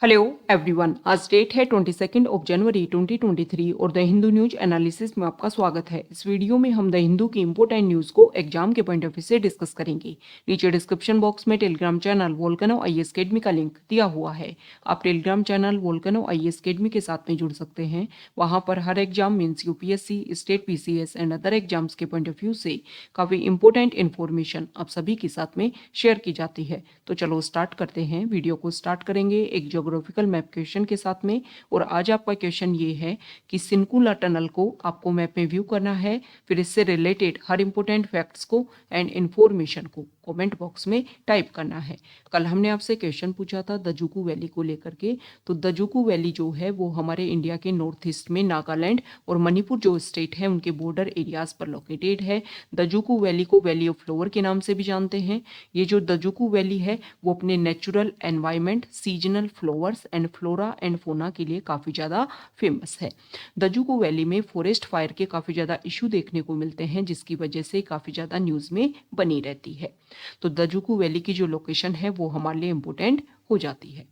Hello everyone, आज date है 22 जनवरी 2023 और द हिंदू न्यूज एनालिसिस में आपका स्वागत है। इस वीडियो में हम द हिंदू की इंपोर्टेंट न्यूज को एग्जाम के पॉइंट ऑफ व्यू से डिस्कस करेंगे। नीचे डिस्क्रिप्शन बॉक्स में telegram channel volcano IAS academy का लिंक दिया हुआ है। आप telegram channel volcano IAS academy के साथ में जुड़ सकते हैं। वहां पर हर exam means UPSC, state PCS and other exams के पॉइंट ऑफ व्यू से काफी इंपोर्टेंट इन्फॉर्मेशन आप सभी के साथ में शेयर की जाती है। तो चलो स्टार्ट करते हैं। वीडियो को स्टार्ट करेंगे एक ज्योग्राफिकल मैप क्वेश्चन के साथ में। और आज आपका क्वेश्चन ये है कि सिनकुला टनल को आपको मैप में व्यू करना है, फिर इससे रिलेटेड हर इंपॉर्टेंट फैक्ट्स को एंड इंफॉर्मेशन को कमेंट बॉक्स में टाइप करना है। कल हमने आपसे क्वेश्चन पूछा था दजुकू वैली को लेकर के। तो दजुकू वैली जो है वो हमारे इंडिया के नॉर्थ ईस्ट में नागालैंड और मणिपुर जो स्टेट है उनके बॉर्डर एरियाज पर लोकेटेड है। दजुकू वैली को वैली ऑफ फ्लावर के नाम से भी जानते हैं। ये जो दजुकू वैली है वो अपने natural environment, seasonal flowers and flora and fauna के लिए काफ़ी ज़्यादा फेमस है। दजुकू वैली में फॉरेस्ट फायर के काफ़ी ज़्यादा इशू देखने को मिलते हैं, जिसकी वजह से काफ़ी ज़्यादा न्यूज़ में बनी रहती है। तो दजुकू वैली की जो लोकेशन है वो हमारे लिए इम्पोर्टेंट हो जाती है।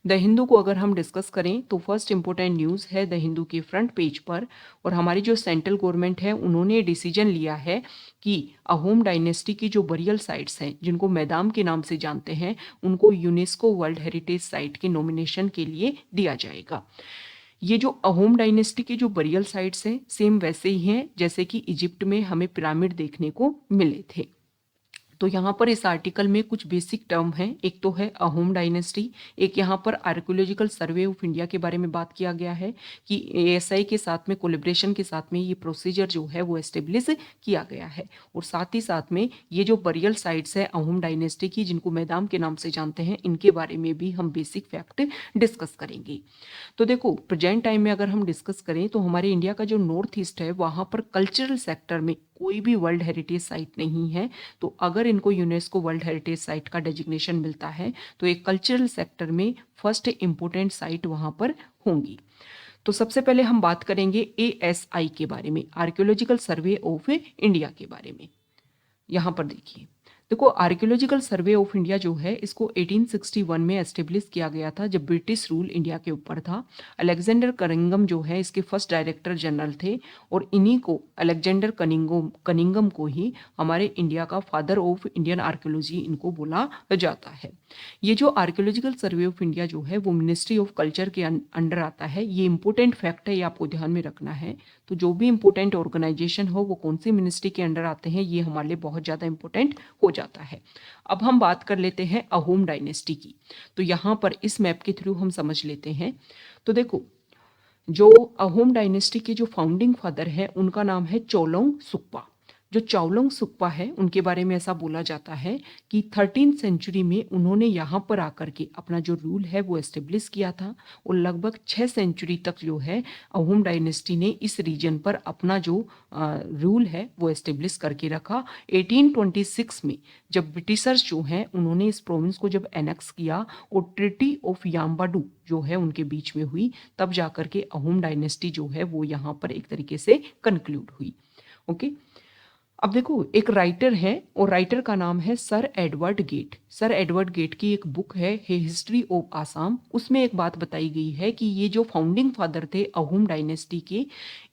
द हिंदू को अगर हम डिस्कस करें तो फर्स्ट इंपॉर्टेंट न्यूज़ है द हिंदू के फ्रंट पेज पर। और हमारी जो सेंट्रल गवर्नमेंट है उन्होंने डिसीजन लिया है कि अहोम डायनेस्टी की जो बरियल साइट्स हैं, जिनको मैदाम के नाम से जानते हैं, उनको यूनेस्को वर्ल्ड हेरिटेज साइट के नॉमिनेशन के लिए दिया जाएगा। ये जो अहोम डायनेस्टी के जो बरियल साइट्स हैं सेम वैसे ही हैं जैसे कि इजिप्ट में हमें पिरामिड देखने को मिले थे। तो यहाँ पर इस आर्टिकल में कुछ बेसिक टर्म हैं। एक तो है अहोम डायनेस्टी, एक यहाँ पर आर्कियोलॉजिकल सर्वे ऑफ इंडिया के बारे में बात किया गया है कि एएसआई के साथ में कोलेब्रेशन के साथ में ये प्रोसीजर जो है वो एस्टेब्लिश किया गया है। और साथ ही साथ में ये जो बरियल साइट्स है अहोम डायनेस्टी की, जिनको मैदाम के नाम से जानते हैं, इनके बारे में भी हम बेसिक फैक्ट डिस्कस करेंगे। तो देखो, प्रेजेंट टाइम में अगर हम डिस्कस करें तो हमारे इंडिया का जो नॉर्थ ईस्ट है वहाँ पर कल्चरल सेक्टर में कोई भी वर्ल्ड हेरिटेज साइट नहीं है। तो अगर इनको यूनेस्को वर्ल्ड हेरिटेज साइट का डेजिग्नेशन मिलता है तो एक कल्चरल सेक्टर में फर्स्ट इंपोर्टेंट साइट वहाँ पर होंगी। तो सबसे पहले हम बात करेंगे एएसआई के बारे में, आर्कियोलॉजिकल सर्वे ऑफ इंडिया के बारे में। यहाँ पर देखिए, देखो आर्कियोलॉजिकल सर्वे ऑफ इंडिया जो है इसको 1861 में एस्टेब्लिश किया गया था जब ब्रिटिश रूल इंडिया के ऊपर था। अलेक्जेंडर कनिंगम जो है इसके फर्स्ट डायरेक्टर जनरल थे। और इन्हीं को, अलेक्जेंडर कनिंगम को ही हमारे इंडिया का फादर ऑफ इंडियन आर्कियोलॉजी इनको बोला जाता है। ये जो आर्कियोलॉजिकल सर्वे ऑफ इंडिया जो है वो मिनिस्ट्री ऑफ कल्चर के अंडर आता है। ये इंपॉर्टेंट फैक्ट है, ये आपको ध्यान में रखना है। तो जो भी इंपॉर्टेंट ऑर्गेनाइजेशन हो वो कौन सी मिनिस्ट्री के अंडर आते हैं, ये हमारे लिए बहुत ज़्यादा इंपॉर्टेंट हो जाता है। अब हम बात कर लेते हैं अहोम डायनेस्टी की। तो यहाँ पर इस मैप के थ्रू हम समझ लेते हैं। तो देखो, जो अहोम डायनेस्टी के जो फाउंडिंग फादर है उनका नाम है चोलोंग सुक्पा। जो चाओलोंग सुक्पा है उनके बारे में ऐसा बोला जाता है कि 13th सेंचुरी में उन्होंने यहाँ पर आकर के अपना जो रूल है वो एस्टेब्लिश किया था। और लगभग 6 सेंचुरी तक जो है अहोम डायनेस्टी ने इस रीजन पर अपना जो रूल है वो एस्टेब्लिश करके रखा। 1826 में जब ब्रिटिशर्स जो हैं उन्होंने इस प्रोविंस को जब एनेक्स किया और ट्रिटी ऑफ याम्बाडू जो है उनके बीच में हुई, तब जाकर के अहोम डायनेस्टी जो है वो यहाँ पर एक तरीके से कंक्लूड हुई। ओके, अब देखो, एक राइटर है और राइटर का नाम है sir Edward Gait. Sir Edward Gait की एक बुक है हिस्ट्री ऑफ आसाम। उसमें एक बात बताई गई है कि ये जो फाउंडिंग फादर थे अहोम डायनेस्टी के,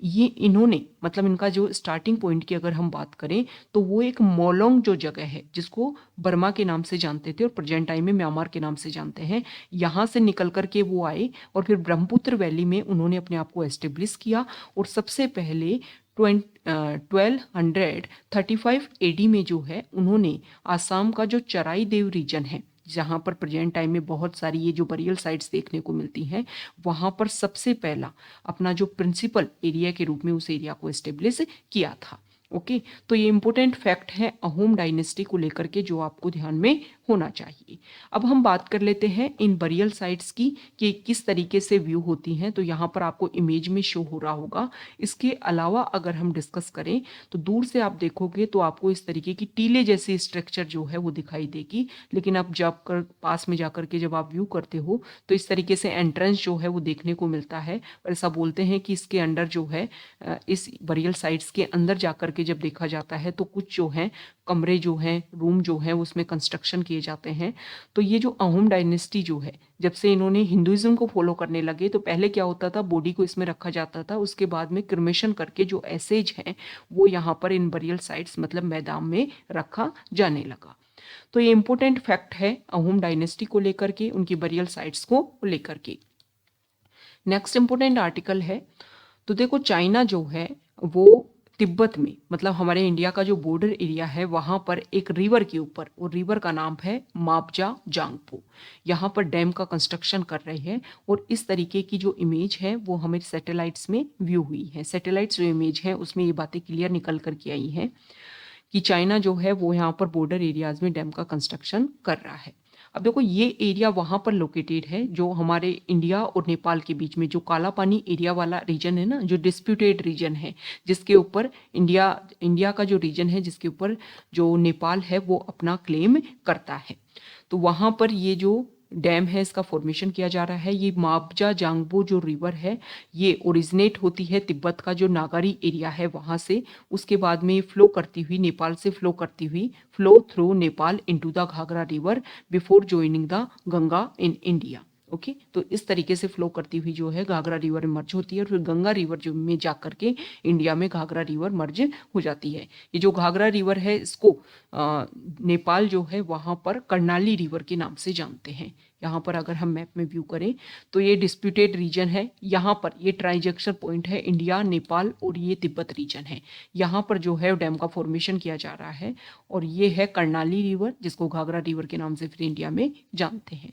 ये इन्होंने, मतलब इनका जो स्टार्टिंग पॉइंट की अगर हम बात करें तो वो एक मोलोंग जो जगह है जिसको बर्मा के नाम से जानते थे और प्रेजेंट टाइम में म्यांमार के नाम से जानते हैं, यहाँ से निकल करके वो आए और फिर ब्रह्मपुत्र वैली में उन्होंने अपने आप को एस्टेब्लिश किया। और सबसे पहले 1235 एडी में जो है उन्होंने आसाम का जो चराई देव रीजन है, जहाँ पर प्रेजेंट टाइम में बहुत सारी ये जो बरियल साइट्स देखने को मिलती हैं, वहाँ पर सबसे पहला अपना जो प्रिंसिपल एरिया के रूप में उस एरिया को एस्टेब्लिश किया था। ओके, तो ये इंपॉर्टेंट फैक्ट है अहोम डायनेस्टी को लेकर के जो आपको ध्यान में होना चाहिए। अब हम बात कर लेते हैं इन बरियल साइट्स की कि किस तरीके से व्यू होती हैं। तो यहाँ पर आपको इमेज में शो हो रहा होगा। इसके अलावा अगर हम डिस्कस करें तो दूर से आप देखोगे तो आपको इस तरीके की टीले जैसी स्ट्रक्चर जो है वो दिखाई देगी। लेकिन अब जब पास में जाकर के जब आप व्यू करते हो तो इस तरीके से एंट्रेंस जो है वो देखने को मिलता है। और ऐसा बोलते हैं कि इसके अंदर जो है, इस बरियल साइट्स के अंदर जाकर के जब देखा जाता है तो कुछ जो है कमरे जो हैं, रूम जो हैं, उसमें कंस्ट्रक्शन किए किए जाते हैं। तो ये जो अहोम डायनेस्टी जो है, जब से इन्होंने हिंदुइज्म को फॉलो करने लगे, तो पहले क्या होता था, बॉडी को इसमें रखा जाता था, उसके बाद में क्रिमेशन करके जो एसेज हैं वो यहाँ पर इन बरियल साइट्स मतलब मैदान में रखा जाने लगा। तो ये इंपॉर्टेंट फैक्ट है अहोम डायनेस्टी को लेकर के, उनकी बरियल साइट्स को लेकर के। नेक्स्ट इंपॉर्टेंट आर्टिकल है, तो देखो चाइना जो है वो तिब्बत में मतलब हमारे इंडिया का जो बॉर्डर एरिया है वहाँ पर एक रिवर के ऊपर, और रिवर का नाम है मापजा जांगपो, यहाँ पर डैम का कंस्ट्रक्शन कर रहे हैं। और इस तरीके की जो इमेज है वो हमें सैटेलाइट्स में व्यू हुई है। सैटेलाइट्स जो इमेज है उसमें ये बातें क्लियर निकल करके आई हैं कि चाइना जो है वो यहाँ पर बॉर्डर एरियाज में डैम का कंस्ट्रक्शन कर रहा है। अब देखो ये एरिया वहाँ पर लोकेटेड है जो हमारे इंडिया और नेपाल के बीच में जो काला पानी एरिया वाला रीजन है ना, जो डिस्प्यूटेड रीजन है, जिसके ऊपर इंडिया का जो रीजन है जिसके ऊपर जो नेपाल है वो अपना क्लेम करता है। तो वहाँ पर ये जो डैम है इसका फॉर्मेशन किया जा रहा है। ये मापजा जांगबो जो रिवर है ये ओरिजिनेट होती है तिब्बत का जो नागारी एरिया है वहाँ से, उसके बाद में फ्लो करती हुई नेपाल से flow through Nepal into the Ghaghara river before joining the Ganga in India. Okay, तो इस तरीके से फ्लो करती हुई जो है घाघरा रिवर मर्ज होती है और फिर गंगा रिवर जो में जा करके इंडिया में घाघरा रिवर मर्ज हो जाती है। ये जो घाघरा रिवर है इसको नेपाल जो है वहाँ पर कर्णाली रिवर के नाम से जानते हैं। यहाँ पर अगर हम मैप में व्यू करें तो ये डिस्प्यूटेड रीजन है, यहाँ पर ये ट्रांजैक्शन पॉइंट है इंडिया नेपाल और ये तिब्बत रीजन है। यहाँ पर जो है डैम का फॉर्मेशन किया जा रहा है और ये है कर्णाली रिवर जिसको घाघरा रिवर के नाम से फिर इंडिया में जानते हैं।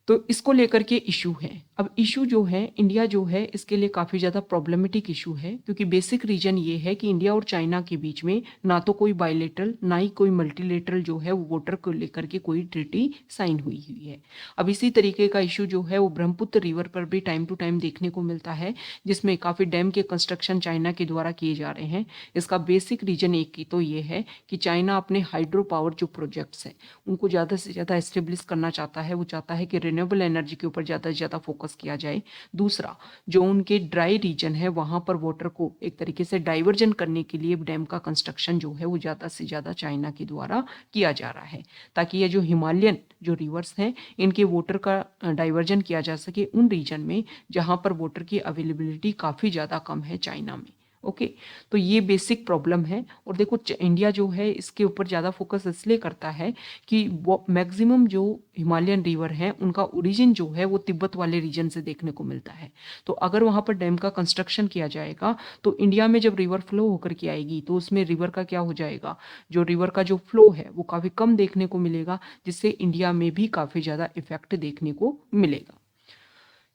तो इसको लेकर के इशू है। अब इशू जो है इंडिया जो है इसके लिए काफ़ी ज़्यादा प्रॉब्लमेटिक इशू है, क्योंकि बेसिक रीजन ये है कि इंडिया और चाइना के बीच में ना तो कोई बायलेटरल ना ही कोई मल्टीलेटरल जो है वो वाटर को लेकर के कोई ट्रीटी साइन हुई है। अब इसी तरीके का इशू जो है वो ब्रह्मपुत्र रिवर पर भी टाइम टू टाइम देखने को मिलता है, जिसमें काफ़ी डैम के कंस्ट्रक्शन चाइना के द्वारा किए जा रहे हैं। इसका बेसिक रीजन एक ही तो ये है कि चाइना अपने हाइड्रो पावर जो प्रोजेक्ट्स हैं उनको ज़्यादा से ज़्यादा एस्टेब्लिश करना चाहता है। वो चाहता है कि रिन्यूएबल एनर्जी के ऊपर ज़्यादा से ज़्यादा फोकस किया जाए। दूसरा, जो उनके ड्राई रीजन है वहाँ पर वाटर को एक तरीके से डाइवर्जन करने के लिए डैम का कंस्ट्रक्शन जो है वो ज़्यादा से ज़्यादा चाइना के द्वारा किया जा रहा है, ताकि ये जो हिमालयन जो रिवर्स हैं इनके वाटर का डाइवर्जन किया जा सके उन रीजन में जहाँ पर वाटर की अवेलेबिलिटी काफ़ी ज़्यादा कम है चाइना में। ओके, तो ये बेसिक प्रॉब्लम है। और देखो इंडिया जो है इसके ऊपर ज़्यादा फोकस इसलिए करता है कि वो मैक्सिमम जो हिमालयन रिवर हैं उनका ओरिजिन जो है वो तिब्बत वाले रीजन से देखने को मिलता है। तो अगर वहाँ पर डैम का कंस्ट्रक्शन किया जाएगा तो इंडिया में जब रिवर फ्लो होकर के आएगी तो उसमें रिवर का क्या हो जाएगा, जो रिवर का जो फ्लो है वो काफ़ी कम देखने को मिलेगा, जिससे इंडिया में भी काफ़ी ज़्यादा इफेक्ट देखने को मिलेगा।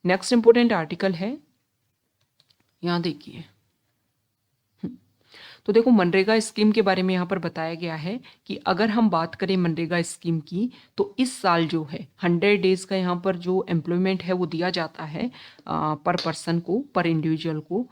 नेक्स्ट इंपॉर्टेंट आर्टिकल है, यहाँ देखिए। तो देखो मनरेगा स्कीम के बारे में यहाँ पर बताया गया है कि अगर हम बात करें मनरेगा स्कीम की तो इस साल जो है 100 डेज का यहाँ पर जो एम्प्लॉयमेंट है वो दिया जाता है पर पर्सन को, पर इंडिविजुअल को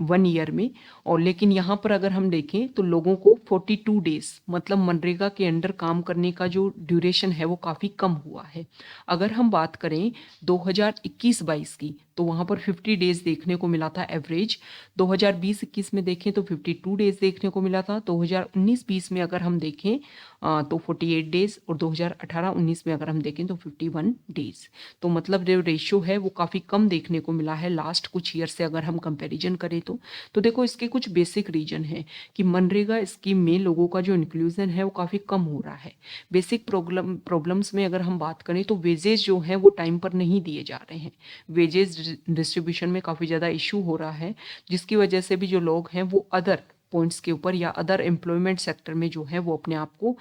1 ईयर में। और लेकिन यहाँ पर अगर हम देखें तो लोगों को 42 डेज मतलब मनरेगा के अंडर काम करने का जो ड्यूरेशन है वो काफ़ी कम हुआ है। अगर हम बात करें 2021-22 की तो वहाँ पर 50 डेज देखने को मिला था एवरेज। 2020-21 में देखें तो 52 डेज देखने को मिला था। 2019-20 में अगर हम देखें तो 48 डेज, और 2018-19 में अगर हम देखें तो 51 डेज। तो मतलब जो रेशियो है वो काफ़ी कम देखने को मिला है लास्ट कुछ ईयर से अगर हम कंपैरिजन करें तो देखो इसके कुछ बेसिक रीजन है कि मनरेगा स्कीम में लोगों का जो इंक्लूजन है वो काफ़ी कम हो रहा है। बेसिक प्रॉब्लम्स में अगर हम बात करें तो वेजेस जो हैं वो टाइम पर नहीं दिए जा रहे हैं। वेजेस डिस्ट्रीब्यूशन में काफ़ी ज़्यादा इशू हो रहा है, जिसकी वजह से भी जो लोग हैं वो अदर पॉइंट्स के ऊपर या अदर एम्प्लॉयमेंट सेक्टर में जो है वो अपने आप को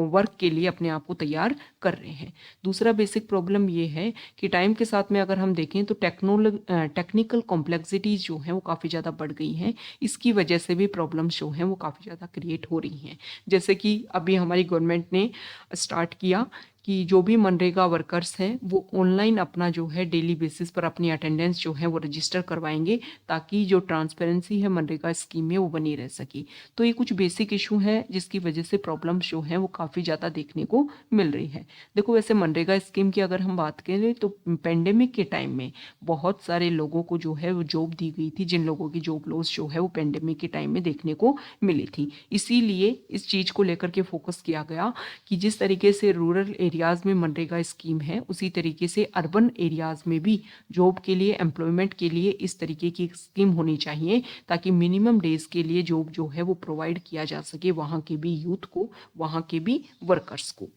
वर्क के लिए अपने आप को तैयार कर रहे हैं। दूसरा बेसिक प्रॉब्लम ये है कि टाइम के साथ में अगर हम देखें तो टेक्निकल कॉम्प्लेक्सिटीज़ जो हैं वो काफ़ी ज़्यादा बढ़ गई हैं। इसकी वजह से भी प्रॉब्लम्स जो हैं वो काफ़ी ज़्यादा क्रिएट हो रही हैं। जैसे कि अभी हमारी गवर्नमेंट ने स्टार्ट किया कि जो भी मनरेगा वर्कर्स हैं वो ऑनलाइन अपना जो है डेली बेसिस पर अपनी अटेंडेंस जो है वो रजिस्टर करवाएंगे, ताकि जो ट्रांसपेरेंसी है मनरेगा स्कीम में वो बनी रह सके। तो ये कुछ बेसिक इशू है जिसकी वजह से प्रॉब्लम्स जो हैं वो काफ़ी ज़्यादा देखने को मिल रही है। देखो वैसे मनरेगा स्कीम की अगर हम बात करें तो पेंडेमिक के टाइम में बहुत सारे लोगों को जो है वो जॉब दी गई थी, जिन लोगों की जॉब लॉस जो है वो पेंडेमिक के टाइम में देखने को मिली थी। इसीलिए इस चीज़ को लेकर के फोकस किया गया कि जिस तरीके से रूरल एरियाज़ में मनरेगा स्कीम है, उसी तरीके से अर्बन एरियाज़ में भी जॉब के लिए, एम्प्लॉयमेंट के लिए इस तरीके की स्कीम होनी चाहिए, ताकि मिनिमम डेज के लिए जॉब जो है वो प्रोवाइड किया जा सके वहाँ के भी यूथ को, वहाँ के भी वर्कर्स को।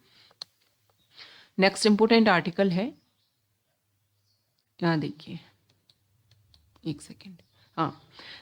नेक्स्ट इंपोर्टेंट आर्टिकल है, यहाँ देखिए, एक सेकेंड। हाँ,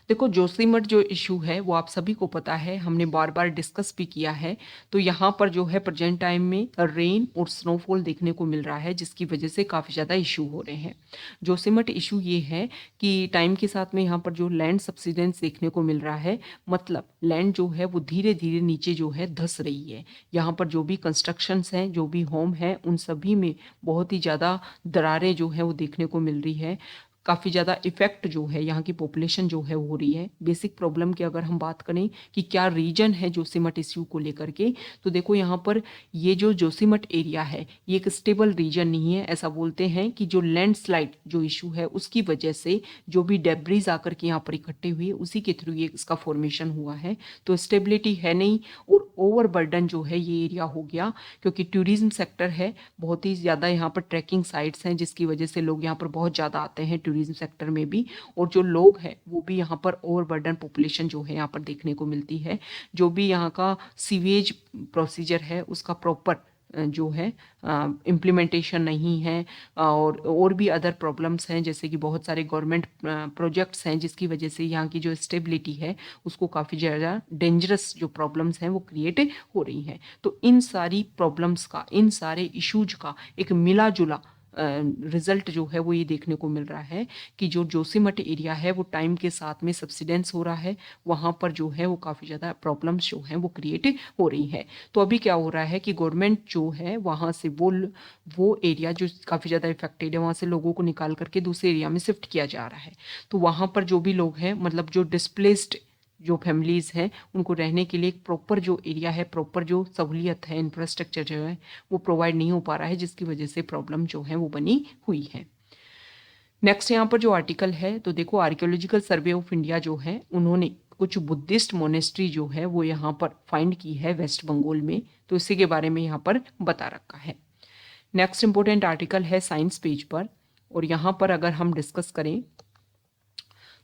देखो जोशीमठ जो इशू है वो आप सभी को पता है, हमने बार बार डिस्कस भी किया है। तो यहाँ पर जो है प्रेजेंट टाइम में रेन और स्नोफॉल देखने को मिल रहा है, जिसकी वजह से काफ़ी ज़्यादा इशू हो रहे हैं। जोशीमठ इशू ये है कि टाइम के साथ में यहाँ पर जो लैंड सब्सिडेंस देखने को मिल रहा है, मतलब लैंड जो है वो धीरे धीरे नीचे जो है धंस रही है। यहाँ पर जो भी कंस्ट्रक्शंस हैं, जो भी होम हैं, उन सभी में बहुत ही ज़्यादा दरारें जो है वो देखने को मिल रही है। काफ़ी ज़्यादा इफेक्ट जो है यहाँ की पॉपुलेशन जो है वो हो रही है। बेसिक प्रॉब्लम की अगर हम बात करें कि क्या रीजन है जोशीमठ इश्यू को लेकर के, तो देखो यहाँ पर ये जो जोशीमठ एरिया है ये एक स्टेबल रीजन नहीं है। ऐसा बोलते हैं कि जो लैंडस्लाइड जो इशू है उसकी वजह से जो भी डेब्रीज आकर के यहाँ पर इकट्ठे हुए, उसी के थ्रू ये इसका फॉर्मेशन हुआ है। तो स्टेबिलिटी है नहीं, और ओवरबर्डन जो है ये एरिया हो गया, क्योंकि टूरिज्म सेक्टर है, बहुत ही ज़्यादा यहाँ पर ट्रैकिंग साइट्स हैं, जिसकी वजह से लोग यहाँ पर बहुत ज़्यादा आते हैं टूरिज्म सेक्टर में भी। और जो लोग हैं वो भी यहाँ पर ओवरबर्डन पॉपुलेशन जो है यहाँ पर देखने को मिलती है। जो भी यहाँ का सीवेज प्रोसीजर है उसका प्रॉपर जो है इम्प्लीमेंटेशन नहीं है, और भी अदर प्रॉब्लम्स हैं, जैसे कि बहुत सारे गवर्नमेंट प्रोजेक्ट्स हैं, जिसकी वजह से यहाँ की जो स्टेबिलिटी है उसको काफ़ी ज़्यादा डेंजरस जो प्रॉब्लम्स हैं वो क्रिएट हो रही हैं। तो इन सारी प्रॉब्लम्स का, इन सारे इश्यूज का एक मिला जुला रिजल्ट जो है वो ये देखने को मिल रहा है कि जो जोशीमठ एरिया है वो टाइम के साथ में सब्सिडेंस हो रहा है, वहाँ पर जो है वो काफ़ी ज़्यादा प्रॉब्लम्स जो हैं वो क्रिएट हो रही है। तो अभी क्या हो रहा है कि गवर्नमेंट जो है वहाँ से वो एरिया जो काफ़ी ज़्यादा इफेक्टेड है, वहाँ से लोगों को निकाल करके दूसरे एरिया में शिफ्ट किया जा रहा है। तो वहाँ पर जो भी लोग हैं, मतलब जो डिस्प्लेस्ड जो फैमिलीज़ हैं, उनको रहने के लिए एक प्रॉपर जो एरिया है, प्रॉपर जो सहूलियत है, इंफ्रास्ट्रक्चर जो है वो प्रोवाइड नहीं हो पा रहा है, जिसकी वजह से प्रॉब्लम जो है वो बनी हुई है। नेक्स्ट यहाँ पर जो आर्टिकल है, तो देखो आर्कियोलॉजिकल सर्वे ऑफ इंडिया जो है उन्होंने कुछ बुद्धिस्ट मोनेस्ट्री जो है वो यहाँ पर फाइंड की है वेस्ट बंगाल में, तो इसी के बारे में यहाँ पर बता रखा है। नेक्स्ट इंपॉर्टेंट आर्टिकल है साइंस पेज पर, और यहाँ पर अगर हम डिस्कस करें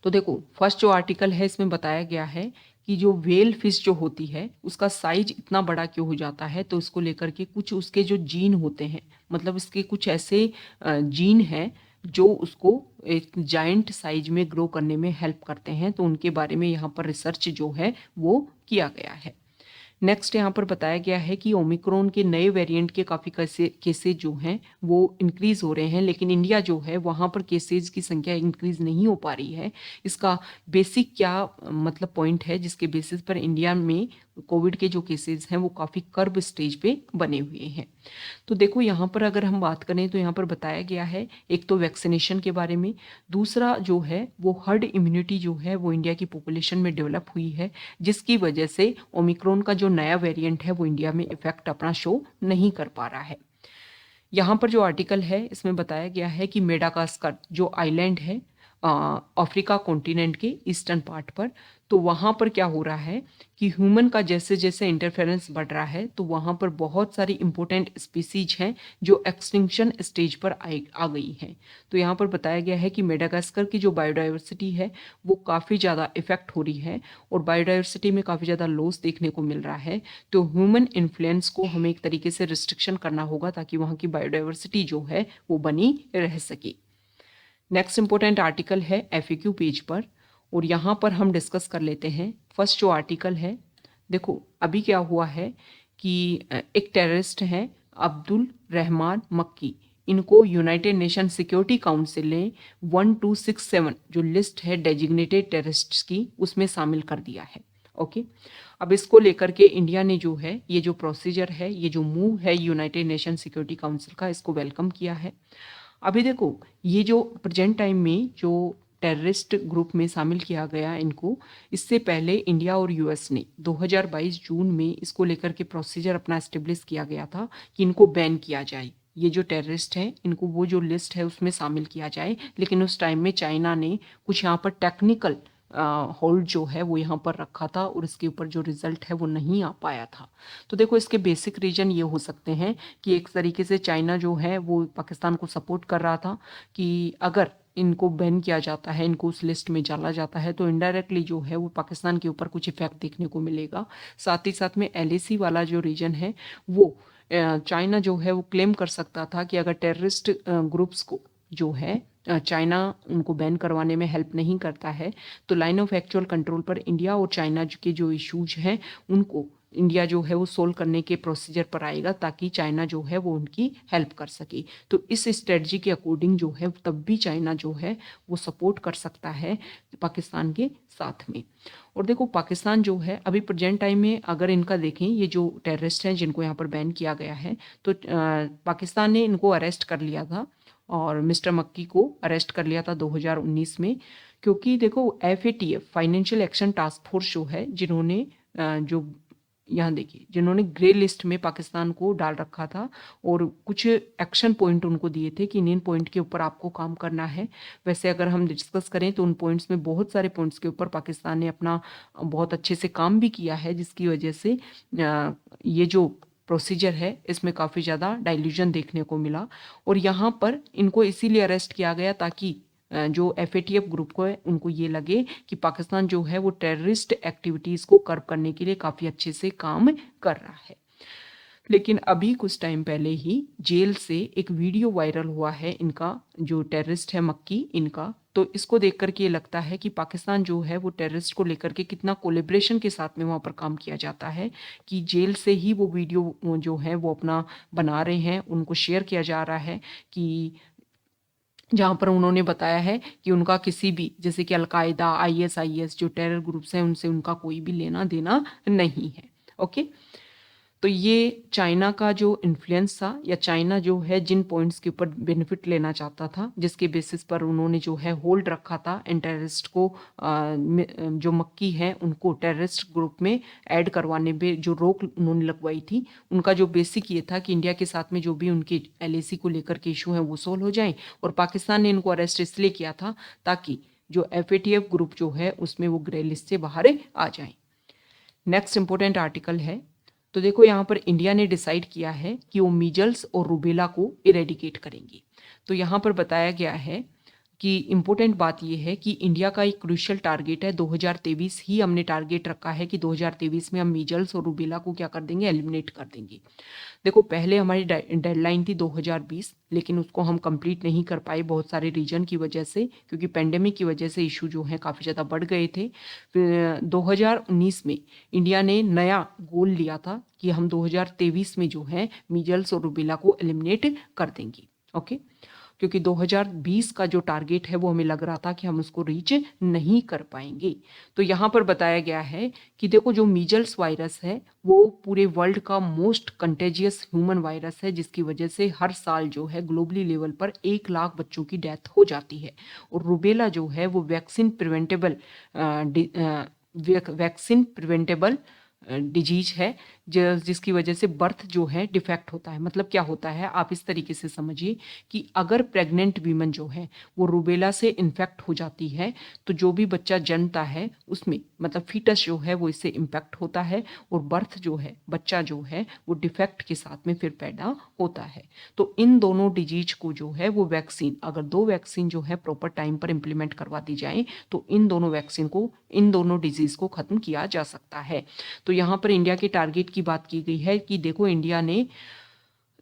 तो देखो फर्स्ट जो आर्टिकल है इसमें बताया गया है कि जो व्हेल फिश जो होती है उसका साइज इतना बड़ा क्यों हो जाता है। तो इसको लेकर के कुछ उसके जो जीन होते हैं, मतलब इसके कुछ ऐसे जीन हैं जो उसको एक जाइंट साइज में ग्रो करने में हेल्प करते हैं। तो उनके बारे में यहाँ पर रिसर्च जो है वो किया गया है। नेक्स्ट यहाँ पर बताया गया है कि ओमिक्रॉन के नए वेरिएंट के काफ़ी केसेज जो हैं वो इंक्रीज हो रहे हैं, लेकिन इंडिया जो है वहाँ पर केसेज की संख्या इंक्रीज नहीं हो पा रही है। इसका बेसिक क्या मतलब पॉइंट है जिसके बेसिस पर इंडिया में कोविड के जो केसेज हैं वो काफ़ी कर्ब स्टेज पे बने हुए हैं। तो देखो यहाँ पर अगर हम बात करें तो यहाँ पर बताया गया है एक तो वैक्सीनेशन के बारे में, दूसरा जो है वो हर्ड इम्यूनिटी जो है वो इंडिया की पॉपुलेशन में डेवलप हुई है, जिसकी वजह से ओमिक्रॉन का जो नया वेरिएंट है वो इंडिया में इफेक्ट अपना शो नहीं कर पा रहा है। यहाँ पर जो आर्टिकल है इसमें बताया गया है कि मेडागास्कर जो आइलैंड है अफ्रीका कॉन्टिनेंट के ईस्टर्न पार्ट पर, तो वहाँ पर क्या हो रहा है कि ह्यूमन का जैसे जैसे इंटरफेरेंस बढ़ रहा है तो वहाँ पर बहुत सारी इंपॉर्टेंट स्पीसीज हैं जो एक्सटिंक्शन स्टेज पर आ गई हैं। तो यहाँ पर बताया गया है कि मेडागास्कर की जो बायोडाइवर्सिटी है वो काफ़ी ज़्यादा इफेक्ट हो रही है, और बायोडाइवर्सिटी में काफ़ी ज़्यादा लॉस देखने को मिल रहा है। तो ह्यूमन इन्फ्लुएंस को हमें एक तरीके से रिस्ट्रिक्शन करना होगा ताकि वहाँ की बायोडाइवर्सिटी जो है वो बनी रह सके। नेक्स्ट इंपॉर्टेंट आर्टिकल है एफएक्यू पेज पर, और यहाँ पर हम डिस्कस कर लेते हैं। फर्स्ट जो आर्टिकल है, देखो अभी क्या हुआ है कि एक टेररिस्ट हैं अब्दुल रहमान मक्की, इनको यूनाइटेड नेशन सिक्योरिटी काउंसिल ने 1267 जो लिस्ट है डेजिग्नेटेड टेररिस्ट्स की उसमें शामिल कर दिया है। ओके, अब इसको लेकर के इंडिया ने जो है ये जो प्रोसीजर है, ये जो मूव है यूनाइटेड नेशन सिक्योरिटी काउंसिल का, इसको वेलकम किया है। अभी देखो ये जो प्रेजेंट टाइम में जो टेररिस्ट ग्रुप में शामिल किया गया इनको, इससे पहले इंडिया और यूएस ने 2022 जून में इसको लेकर के प्रोसीजर अपना एस्टेब्लिश किया गया था कि इनको बैन किया जाए, ये जो टेररिस्ट हैं इनको वो जो लिस्ट है उसमें शामिल किया जाए। लेकिन उस टाइम में चाइना ने कुछ यहाँ पर टेक्निकल होल्ड जो है वो यहाँ पर रखा था और इसके ऊपर जो रिजल्ट है वो नहीं आ पाया था। तो देखो इसके बेसिक रीजन ये हो सकते हैं कि एक तरीके से चाइना जो है वो पाकिस्तान को सपोर्ट कर रहा था कि अगर इनको बैन किया जाता है, इनको उस लिस्ट में डाला जाता है, तो इनडायरेक्टली जो है वो पाकिस्तान के ऊपर कुछ इफेक्ट देखने को मिलेगा। साथ ही साथ में एलएसी वाला जो रीजन है वो चाइना जो है वो क्लेम कर सकता था कि अगर टेररिस्ट ग्रुप्स को जो है चाइना उनको बैन करवाने में हेल्प नहीं करता है, तो लाइन ऑफ एक्चुअल कंट्रोल पर इंडिया और चाइना के जो इश्यूज हैं उनको इंडिया जो है वो सोल्व करने के प्रोसीजर पर आएगा ताकि चाइना जो है वो उनकी हेल्प कर सके। तो इस स्ट्रेटजी के अकॉर्डिंग जो है तब भी चाइना जो है वो सपोर्ट कर सकता है पाकिस्तान के साथ में। और देखो पाकिस्तान जो है अभी प्रेजेंट टाइम में अगर इनका देखें, ये जो टेररिस्ट हैं जिनको यहाँ पर बैन किया गया है, तो पाकिस्तान ने इनको अरेस्ट कर लिया था और मिस्टर मक्की को अरेस्ट कर लिया था 2019 में। क्योंकि देखो FATF financial action task force जो है जिन्होंने जो यहाँ देखिए जिन्होंने ग्रे लिस्ट में पाकिस्तान को डाल रखा था और कुछ एक्शन पॉइंट उनको दिए थे कि इन पॉइंट के ऊपर आपको काम करना है। वैसे अगर हम डिस्कस करें तो उन पॉइंट्स में बहुत सारे पॉइंट्स के ऊपर पाकिस्तान ने अपना बहुत अच्छे से काम भी किया है, जिसकी वजह से ये जो प्रोसीजर है इसमें काफ़ी ज़्यादा डाइल्यूजन देखने को मिला। और यहाँ पर इनको इसीलिए अरेस्ट किया गया ताकि जो FATF ग्रुप को है उनको ये लगे कि पाकिस्तान जो है वो टेररिस्ट एक्टिविटीज़ को कर्ब करने के लिए काफ़ी अच्छे से काम कर रहा है। लेकिन अभी कुछ टाइम पहले ही जेल से एक वीडियो वायरल हुआ है इनका, जो टेररिस्ट है मक्की इनका। तो इसको देख करके ये लगता है कि पाकिस्तान जो है वो टेररिस्ट को लेकर के कितना कोलेब्रेशन के साथ में वहाँ पर काम किया जाता है कि जेल से ही वो वीडियो जो है वो अपना बना रहे हैं, उनको शेयर किया जा रहा है कि जहाँ पर उन्होंने बताया है कि उनका किसी भी जैसे कि अलकायदा ISIS जो टेरर ग्रुप्स हैं उनसे उनका कोई भी लेना देना नहीं है। ओके, तो ये चाइना का जो इन्फ्लुएंस था या चाइना जो है जिन पॉइंट्स के ऊपर बेनिफिट लेना चाहता था जिसके बेसिस पर उन्होंने जो है होल्ड रखा था इन टेररिस्ट को, जो मक्की है उनको टेररिस्ट ग्रुप में ऐड करवाने में जो रोक उन्होंने लगवाई थी, उनका जो बेसिक ये था कि इंडिया के साथ में जो भी उनके LAC को लेकर के इशू हैं वो सोल्व हो जाएं। और पाकिस्तान ने इनको अरेस्ट इसलिए किया था ताकि जो FATF ग्रुप जो है उसमें वो ग्रे लिस्ट से बाहर आ जाएं। नेक्स्ट इंपॉर्टेंट आर्टिकल है, तो देखो यहाँ पर इंडिया ने डिसाइड किया है कि वो मीजल्स और रूबेला को इरेडिकेट करेंगे। तो यहाँ पर बताया गया है कि इम्पोर्टेंट बात यह है कि इंडिया का एक क्रूशियल टारगेट है 2023 ही हमने टारगेट रखा है कि 2023 में हम मीजल्स और रूबेला को क्या कर देंगे, एलिमिनेट कर देंगे। देखो पहले हमारी डेडलाइन थी 2020, लेकिन उसको हम कंप्लीट नहीं कर पाए बहुत सारे रीजन की वजह से, क्योंकि पेंडेमिक की वजह से इशू जो है काफ़ी ज़्यादा बढ़ गए थे। फिर 2019 में इंडिया ने नया गोल लिया था कि हम 2023 में जो है मीजल्स और रूबेला को एलिमिनेट कर देंगे। ओके, क्योंकि 2020 का जो टारगेट है वो हमें लग रहा था कि हम उसको रीच नहीं कर पाएंगे। तो यहाँ पर बताया गया है कि देखो जो मीजल्स वायरस है वो पूरे वर्ल्ड का मोस्ट कंटेजियस ह्यूमन वायरस है, जिसकी वजह से हर साल जो है ग्लोबली लेवल पर 1 लाख बच्चों की डेथ हो जाती है। और रूबेला जो है वो वैक्सीन प्रिवेंटेबल डिजीज है जिसकी वजह से बर्थ जो है डिफेक्ट होता है। मतलब क्या होता है, आप इस तरीके से समझिए कि अगर प्रेग्नेंट वीमन जो है वो रूबेला से इन्फेक्ट हो जाती है तो जो भी बच्चा जन्मता है उसमें मतलब फीटस जो है वो इससे इम्पैक्ट होता है और बर्थ जो है बच्चा जो है वो डिफेक्ट के साथ में फिर पैदा होता है। तो इन दोनों डिजीज को जो है वो वैक्सीन, अगर 2 वैक्सीन जो है प्रॉपर टाइम पर इम्प्लीमेंट करवा दी जाए तो इन दोनों वैक्सीन को, इन दोनों डिजीज को खत्म किया जा सकता है। तो यहाँ पर इंडिया के टारगेट की बात की गई है कि देखो इंडिया ने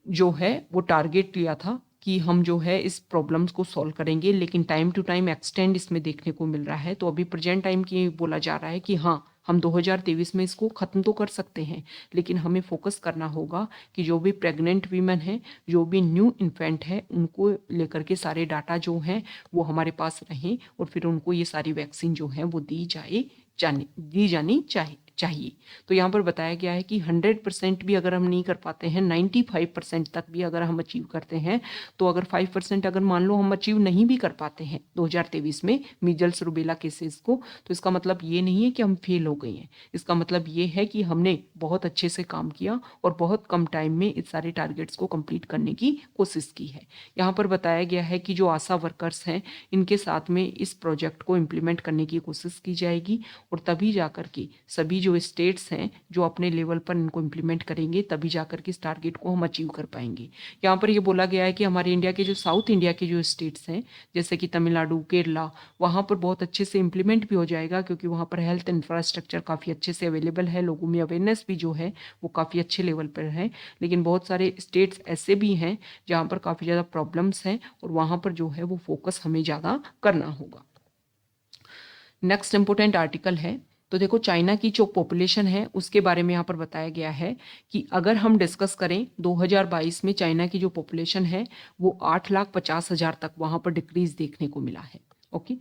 जो है वो टारगेट लिया था कि हम जो है इस प्रॉब्लम्स को सॉल्व करेंगे, लेकिन टाइम टू टाइम एक्सटेंड इसमें देखने को मिल रहा है। तो अभी प्रेजेंट टाइम की बोला जा रहा है कि हाँ हम 2023 में इसको ख़त्म तो कर सकते हैं, लेकिन हमें फोकस करना होगा कि जो भी प्रेग्नेंट वीमेन है, जो भी न्यू इन्फेंट है, उनको लेकर के सारे डाटा जो हैं वो हमारे पास रहें और फिर उनको ये सारी वैक्सीन जो है वो दी जानी चाहिए। चाहिए। तो यहाँ पर बताया गया है कि 100% भी अगर हम नहीं कर पाते हैं, 95% तक भी अगर हम अचीव करते हैं, तो अगर 5% अगर मान लो हम अचीव नहीं भी कर पाते हैं 2023 में मीजल्स रूबेला केसेस को, तो इसका मतलब ये नहीं है कि हम फेल हो गए हैं। इसका मतलब ये है कि हमने बहुत अच्छे से काम किया और बहुत कम टाइम में इस सारे टारगेट्स को कंप्लीट करने की कोशिश की है। यहाँ पर बताया गया है कि जो आशा वर्कर्स हैं, इनके साथ में इस प्रोजेक्ट को इम्प्लीमेंट करने की कोशिश की जाएगी और तभी जाकर के सभी जो स्टेट्स हैं जो अपने लेवल पर इनको इम्प्लीमेंट करेंगे, तभी जाकर के इस टारगेट को हम अचीव कर पाएंगे। यहाँ पर ये बोला गया है कि हमारे इंडिया के जो साउथ इंडिया के जो स्टेट्स हैं, जैसे कि तमिलनाडु, केरला, वहाँ पर बहुत अच्छे से इम्प्लीमेंट भी हो जाएगा, क्योंकि वहाँ पर हेल्थ इंफ्रास्ट्रक्चर काफ़ी अच्छे से अवेलेबल है, लोगों में अवेयरनेस भी जो है वो काफ़ी अच्छे लेवल पर है। लेकिन बहुत सारे स्टेट्स ऐसे भी हैं जहाँ पर काफ़ी ज़्यादा प्रॉब्लम्स हैं और वहाँ पर जो है वो फोकस हमें ज़्यादा करना होगा। नेक्स्ट इंपोर्टेंट आर्टिकल है, तो देखो चाइना की जो पॉपुलेशन है उसके बारे में यहाँ पर बताया गया है कि अगर हम डिस्कस करें 2022 में चाइना की जो पॉपुलेशन है वो 8,50,000 तक वहाँ पर डिक्रीज देखने को मिला है। ओके,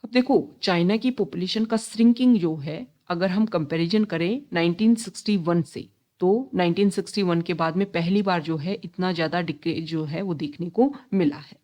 अब देखो चाइना की पॉपुलेशन का श्रिंकिंग जो है, अगर हम कंपैरिजन करें 1961 से, तो 1961 के बाद में पहली बार जो है इतना ज़्यादा डिक्रीज जो है वो देखने को मिला है।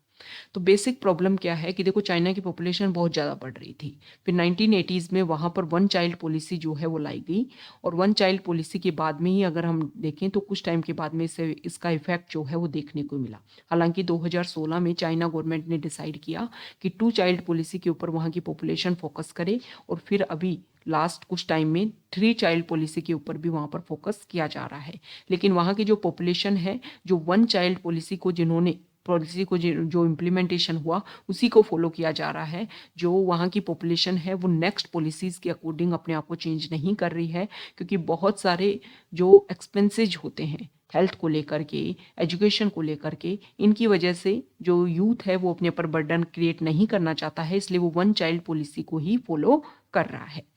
तो बेसिक प्रॉब्लम क्या है कि देखो चाइना की पॉपुलेशन बहुत ज़्यादा बढ़ रही थी, फिर 1980s में वहाँ पर वन चाइल्ड पॉलिसी जो है वो लाई गई, और वन चाइल्ड पॉलिसी के बाद में ही अगर हम देखें तो कुछ टाइम के बाद में इसे इसका इफेक्ट जो है वो देखने को मिला। हालांकि 2016 में चाइना गवर्नमेंट ने डिसाइड किया कि टू चाइल्ड पॉलिसी के ऊपर वहाँ की पॉपुलेशन फोकस करे, और फिर अभी लास्ट कुछ टाइम में थ्री चाइल्ड पॉलिसी के ऊपर भी वहाँ पर फोकस किया जा रहा है। लेकिन वहाँ की जो पॉपुलेशन है, जो वन चाइल्ड पॉलिसी को जिन्होंने पॉलिसी को जो इम्प्लीमेंटेशन हुआ उसी को फॉलो किया जा रहा है। जो वहाँ की पॉपुलेशन है वो नेक्स्ट पॉलिसीज़ के अकॉर्डिंग अपने आप को चेंज नहीं कर रही है, क्योंकि बहुत सारे जो एक्सपेंसेज होते हैं हेल्थ को लेकर के, एजुकेशन को लेकर के, इनकी वजह से जो यूथ है वो अपने ऊपर बर्डन क्रिएट नहीं करना चाहता है, इसलिए वो वन चाइल्ड पॉलिसी को ही फॉलो कर रहा है।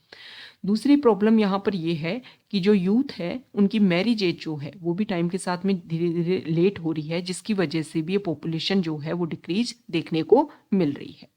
दूसरी प्रॉब्लम यहाँ पर ये है कि जो यूथ है उनकी मैरिज एज जो है वो भी टाइम के साथ में धीरे धीरे लेट हो रही है, जिसकी वजह से भी ये पॉपुलेशन जो है वो डिक्रीज देखने को मिल रही है।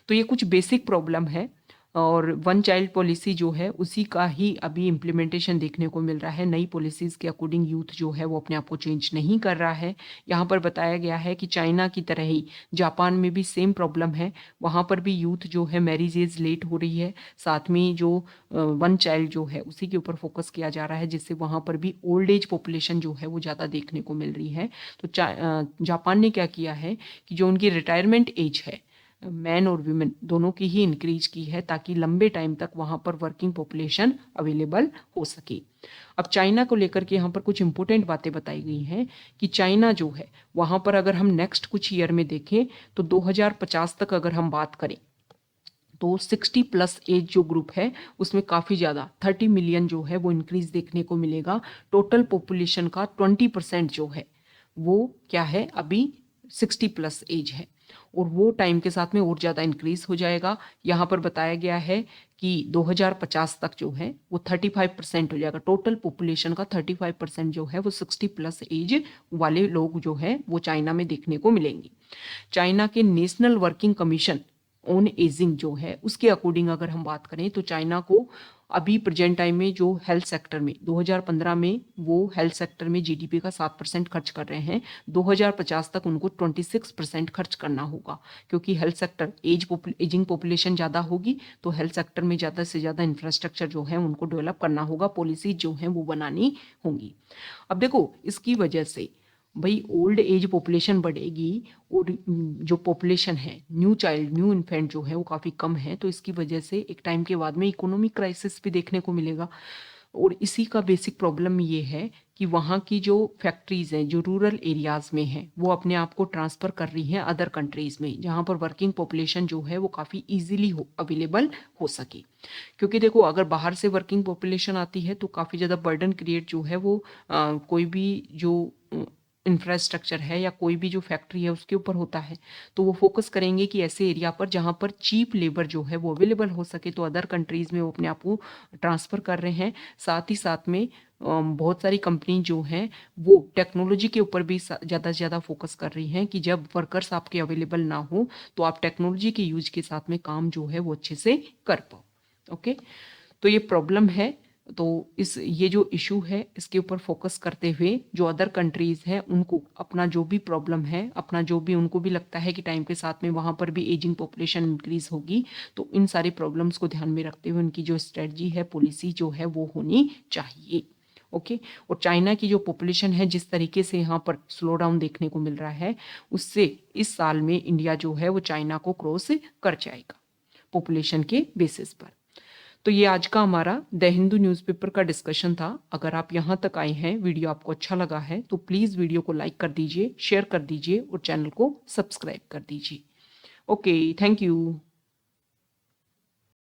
तो ये कुछ बेसिक प्रॉब्लम है, और वन चाइल्ड पॉलिसी जो है उसी का ही अभी इम्प्लीमेंटेशन देखने को मिल रहा है। नई पॉलिसीज़ के अकॉर्डिंग यूथ जो है वो अपने आप को चेंज नहीं कर रहा है। यहाँ पर बताया गया है कि चाइना की तरह ही जापान में भी सेम प्रॉब्लम है, वहाँ पर भी यूथ जो है मैरिज एज लेट हो रही है, साथ में जो वन चाइल्ड जो है उसी के ऊपर फोकस किया जा रहा है, जिससे वहाँ पर भी ओल्ड एज पॉपुलेशन जो है वो ज़्यादा देखने को मिल रही है। तो जापान ने क्या किया है कि जो उनकी रिटायरमेंट एज है मैन और वीमेन दोनों की ही इंक्रीज की है, ताकि लंबे टाइम तक वहाँ पर वर्किंग पॉपुलेशन अवेलेबल हो सके। अब चाइना को लेकर के यहाँ पर कुछ इंपॉर्टेंट बातें बताई गई हैं कि चाइना जो है वहाँ पर अगर हम नेक्स्ट कुछ ईयर में देखें तो 2050 तक अगर हम बात करें तो 60 प्लस एज जो ग्रुप है उसमें काफ़ी ज़्यादा 30 मिलियन जो है वो इंक्रीज देखने को मिलेगा। टोटल पॉपुलेशन का 20% जो है वो क्या है, अभी 60 प्लस एज है, और वो टाइम के साथ में और ज़्यादा इंक्रीज हो जाएगा। यहाँ पर बताया गया है कि 2050 तक जो है वो 35% हो जाएगा। टोटल पॉपुलेशन का 35% जो है वो 60 प्लस एज वाले लोग जो है वो चाइना में देखने को मिलेंगे। चाइना के national working commission on ageing जो है उसके अकॉर्डिंग अगर हम बात करें तो चाइना को अभी प्रेजेंट टाइम में जो हेल्थ सेक्टर में 2015 में वो हेल्थ सेक्टर में जीडीपी का 7% खर्च कर रहे हैं, 2050 तक उनको 26% खर्च करना होगा, क्योंकि हेल्थ सेक्टर एजिंग पॉपुलेशन ज़्यादा होगी, तो हेल्थ सेक्टर में ज़्यादा से ज़्यादा इंफ्रास्ट्रक्चर जो है उनको डेवलप करना होगा, पॉलिसी जो है वो बनानी होंगी। अब देखो इसकी वजह से भाई ओल्ड एज पॉपुलेशन बढ़ेगी, और जो पॉपुलेशन है न्यू इन्फेंट जो है वो काफ़ी कम है, तो इसकी वजह से एक टाइम के बाद में इकोनॉमिक क्राइसिस भी देखने को मिलेगा। और इसी का बेसिक प्रॉब्लम ये है कि वहाँ की जो फैक्ट्रीज़ हैं जो रूरल एरियाज़ में हैं वो अपने आप को ट्रांसफ़र कर रही हैं अदर कंट्रीज़ में, जहाँ पर वर्किंग पॉपुलेशन जो है वो काफ़ी ईजिली अवेलेबल हो सके। क्योंकि देखो अगर बाहर से वर्किंग पॉपुलेशन आती है तो काफ़ी ज़्यादा बर्डन क्रिएट जो है वो कोई भी जो इंफ्रास्ट्रक्चर है या कोई भी जो फैक्ट्री है उसके ऊपर होता है, तो वो फोकस करेंगे कि ऐसे एरिया पर जहाँ पर चीप लेबर जो है वो अवेलेबल हो सके, तो अदर कंट्रीज़ में वो अपने आप को ट्रांसफ़र कर रहे हैं। साथ ही साथ में बहुत सारी कंपनी जो हैं वो टेक्नोलॉजी के ऊपर भी ज़्यादा से ज़्यादा फोकस कर रही हैं कि जब वर्कर्स आपके अवेलेबल ना हो तो आप टेक्नोलॉजी के यूज के साथ में काम जो है वो अच्छे से कर पाओ। ओके, तो ये प्रॉब्लम है। तो ये जो इशू है इसके ऊपर फोकस करते हुए जो अदर कंट्रीज है उनको अपना जो भी प्रॉब्लम है, अपना जो भी उनको भी लगता है कि टाइम के साथ में वहां पर भी एजिंग पॉपुलेशन इंक्रीज होगी, तो इन सारी प्रॉब्लम्स को ध्यान में रखते हुए उनकी जो स्ट्रेटजी है, पॉलिसी जो है वो होनी चाहिए। ओके। और चाइना की जो पॉपुलेशन है जिस तरीके से यहाँ पर स्लो डाउन देखने को मिल रहा है, उससे इस साल में इंडिया जो है वो चाइना को क्रॉस कर जाएगा पॉपुलेशन के बेसिस पर। तो ये आज का हमारा द हिंदू न्यूज़पेपर का डिस्कशन था। अगर आप यहाँ तक आए हैं, वीडियो आपको अच्छा लगा है, तो प्लीज़ वीडियो को लाइक कर दीजिए, शेयर कर दीजिए और चैनल को सब्सक्राइब कर दीजिए। Okay, thank you.